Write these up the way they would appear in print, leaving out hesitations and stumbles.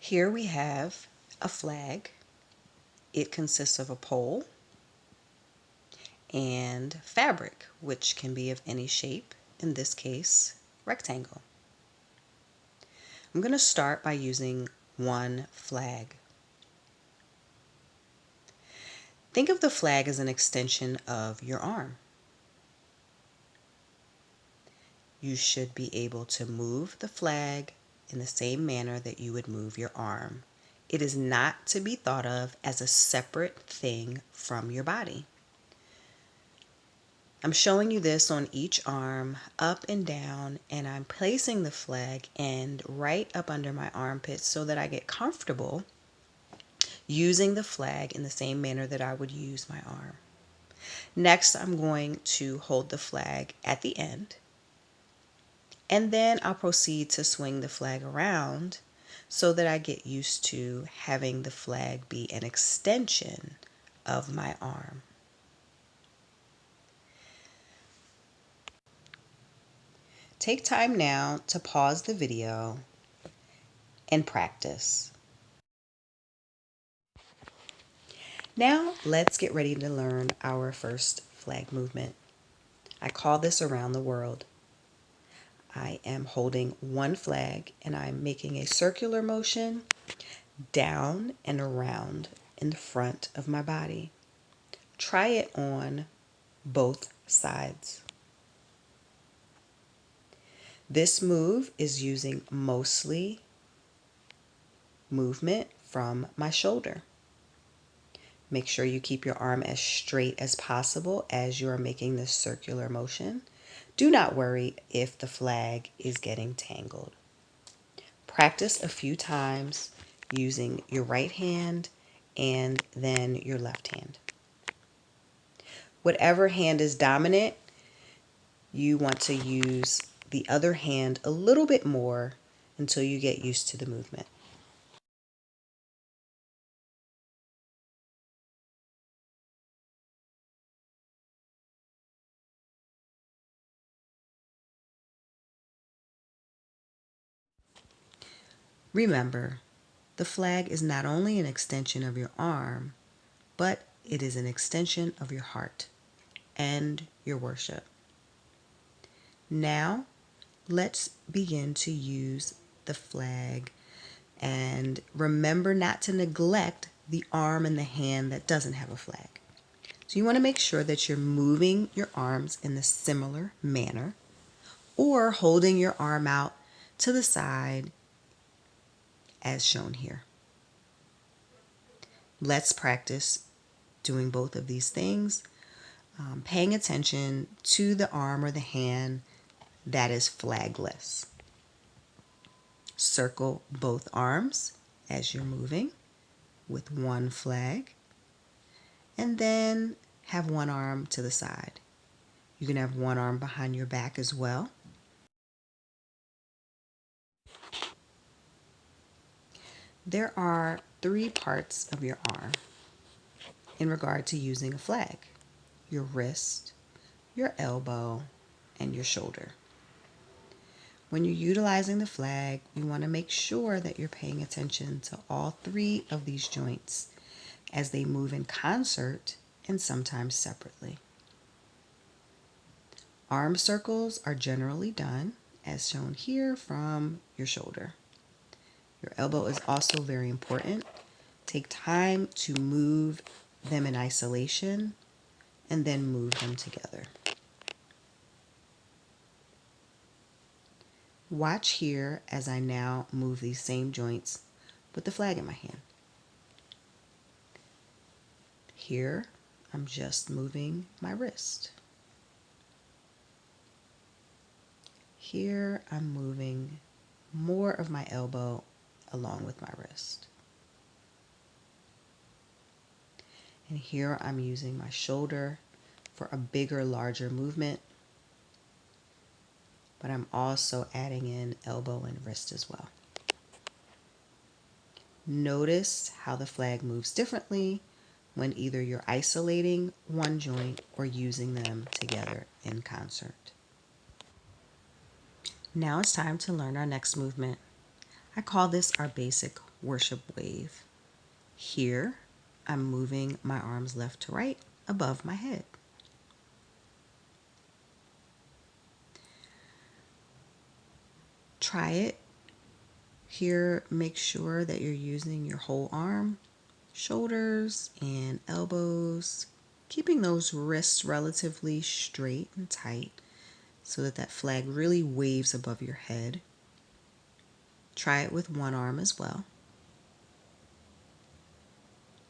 Here we have a flag. It consists of a pole and fabric, which can be of any shape, in this case, rectangle. I'm going to start by using one flag. Think of the flag as an extension of your arm. You should be able to move the flag in the same manner that you would move your arm. It is not to be thought of as a separate thing from your body. I'm showing you this on each arm, up and down, and I'm placing the flag end right up under my armpits so that I get comfortable using the flag in the same manner that I would use my arm. Next, I'm going to hold the flag at the end, and then I'll proceed to swing the flag around so that I get used to having the flag be an extension of my arm. Take time now to pause the video and practice. Now let's get ready to learn our first flag movement. I call this around the world. I am holding one flag and I'm making a circular motion down and around in the front of my body. Try it on both sides. This move is using mostly movement from my shoulder. Make sure you keep your arm as straight as possible as you are making this circular motion. Do not worry if the flag is getting tangled. Practice a few times using your right hand and then your left hand. Whatever hand is dominant, you want to use the other hand a little bit more until you get used to the movement. Remember, the flag is not only an extension of your arm, but it is an extension of your heart and your worship. Now, let's begin to use the flag, and remember not to neglect the arm and the hand that doesn't have a flag. So you want to make sure that you're moving your arms in a similar manner or holding your arm out to the side as shown here. Let's practice doing both of these things, paying attention to the arm or the hand that is flagless. Circle both arms as you're moving with one flag, and then have one arm to the side. You can have one arm behind your back as well. There are three parts of your arm in regard to using a flag: your wrist, your elbow, and your shoulder. When you're utilizing the flag, you want to make sure that you're paying attention to all three of these joints as they move in concert and sometimes separately. Arm circles are generally done, as shown here, from your shoulder. Your elbow is also very important. Take time to move them in isolation and then move them together. Watch here as I now move these same joints with the flag in my hand. Here, I'm just moving my wrist. Here, I'm moving more of my elbow along with my wrist. And here, I'm using my shoulder for a bigger, larger movement, but I'm also adding in elbow and wrist as well. Notice how the flag moves differently when either you're isolating one joint or using them together in concert. Now it's time to learn our next movement. I call this our basic worship wave. Here, I'm moving my arms left to right above my head. Try it. Here, make sure that you're using your whole arm, shoulders and elbows, keeping those wrists relatively straight and tight so that that flag really waves above your head. Try it with one arm as well.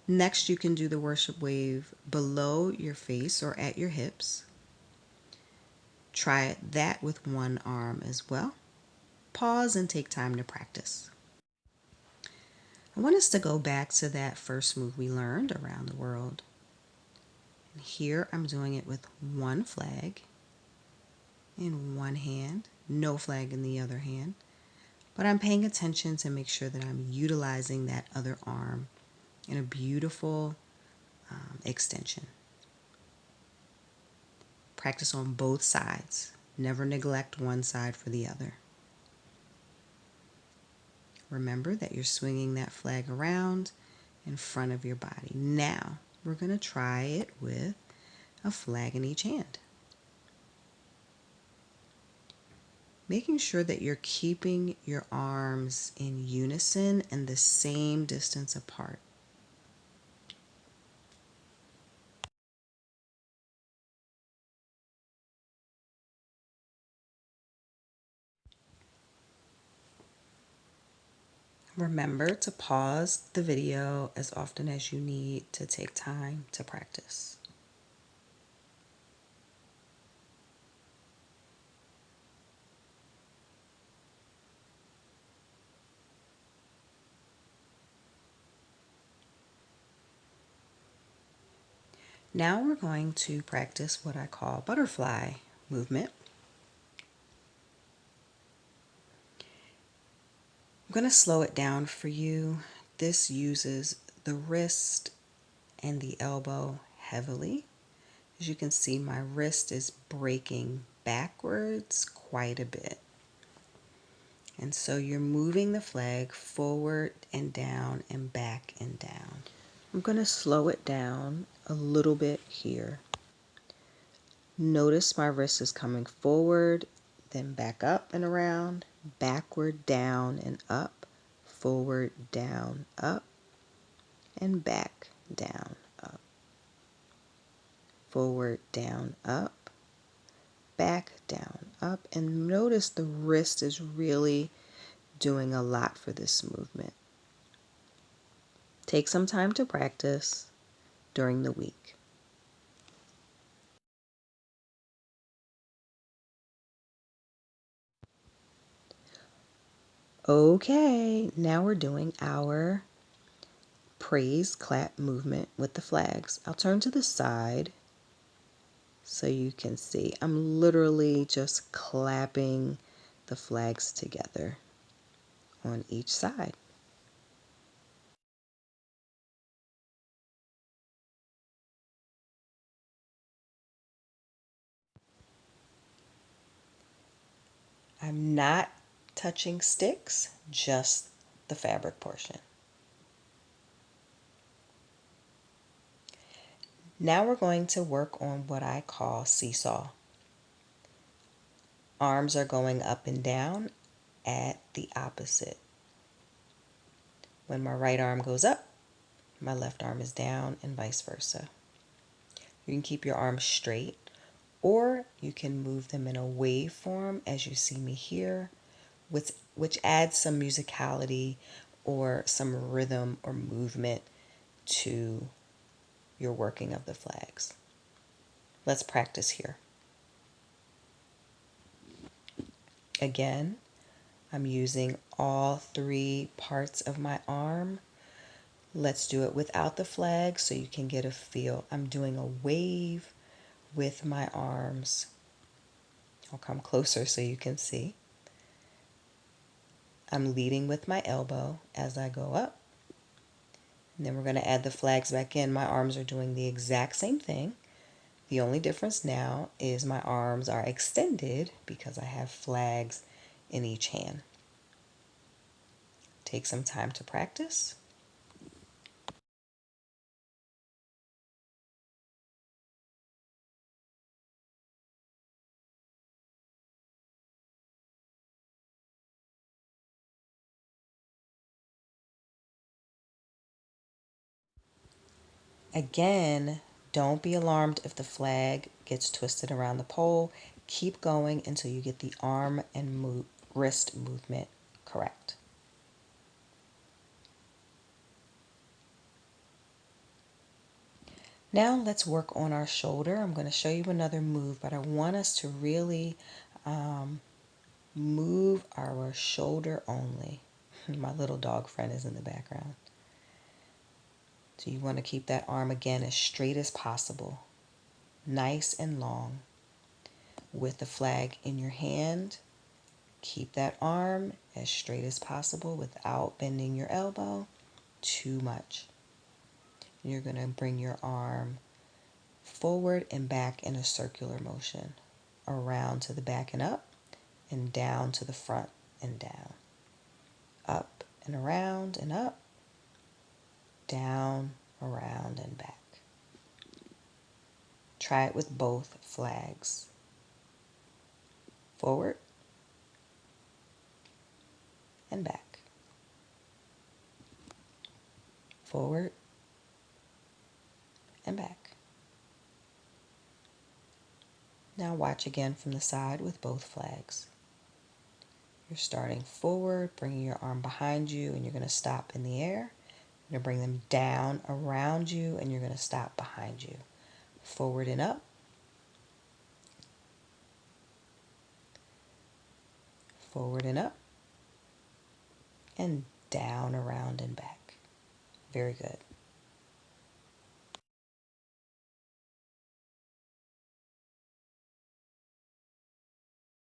Next, you can do the worship wave below your face or at your hips. Try that with one arm as well. Pause and take time to practice. I want us to go back to that first move we learned, around the world. And here I'm doing it with one flag in one hand, no flag in the other hand. But I'm paying attention to make sure that I'm utilizing that other arm in a beautiful extension. Practice on both sides. Never neglect one side for the other. Remember that you're swinging that flag around in front of your body. Now, we're going to try it with a flag in each hand. Making sure that you're keeping your arms in unison and the same distance apart. Remember to pause the video as often as you need to take time to practice. Now we're going to practice what I call butterfly movement. I'm going to slow it down for you. This uses the wrist and the elbow heavily. As you can see, my wrist is breaking backwards quite a bit. And so you're moving the flag forward and down and back and down. I'm going to slow it down a little bit here. Notice my wrist is coming forward, then back up and around, backward, down and up, forward, down, up, and back, down, up, forward, down, up, back, down, up. And notice the wrist is really doing a lot for this movement. Take some time to practice during the week. Okay, now we're doing our praise clap movement with the flags. I'll turn to the side so you can see. I'm literally just clapping the flags together on each side. I'm not touching sticks, just the fabric portion. Now we're going to work on what I call seesaw. Arms are going up and down at the opposite. When my right arm goes up, my left arm is down, and vice versa. You can keep your arms straight, or you can move them in a wave form as you see me here, which adds some musicality or some rhythm or movement to your working of the flags. Let's practice here. Again, I'm using all three parts of my arm. Let's do it without the flag so you can get a feel. I'm doing a wave with my arms. I'll come closer so you can see. I'm leading with my elbow as I go up. And then we're going to add the flags back in. My arms are doing the exact same thing. The only difference now is my arms are extended because I have flags in each hand. Take some time to practice. Again, don't be alarmed if the flag gets twisted around the pole. Keep going until you get the arm and wrist movement correct. Now let's work on our shoulder. I'm going to show you another move, but I want us to really move our shoulder only. My little dog friend is in the background. So you want to keep that arm again as straight as possible, nice and long. With the flag in your hand, keep that arm as straight as possible without bending your elbow too much. You're going to bring your arm forward and back in a circular motion, around to the back and up, and down to the front and down. Up and around and up, down, around and back. Try it with both flags. Forward and back. Forward and back. Now watch again from the side with both flags. You're starting forward, bringing your arm behind you, and you're going to stop in the air. You're going to bring them down around you, and you're going to stop behind you. Forward and up. Forward and up. And down, around, and back. Very good.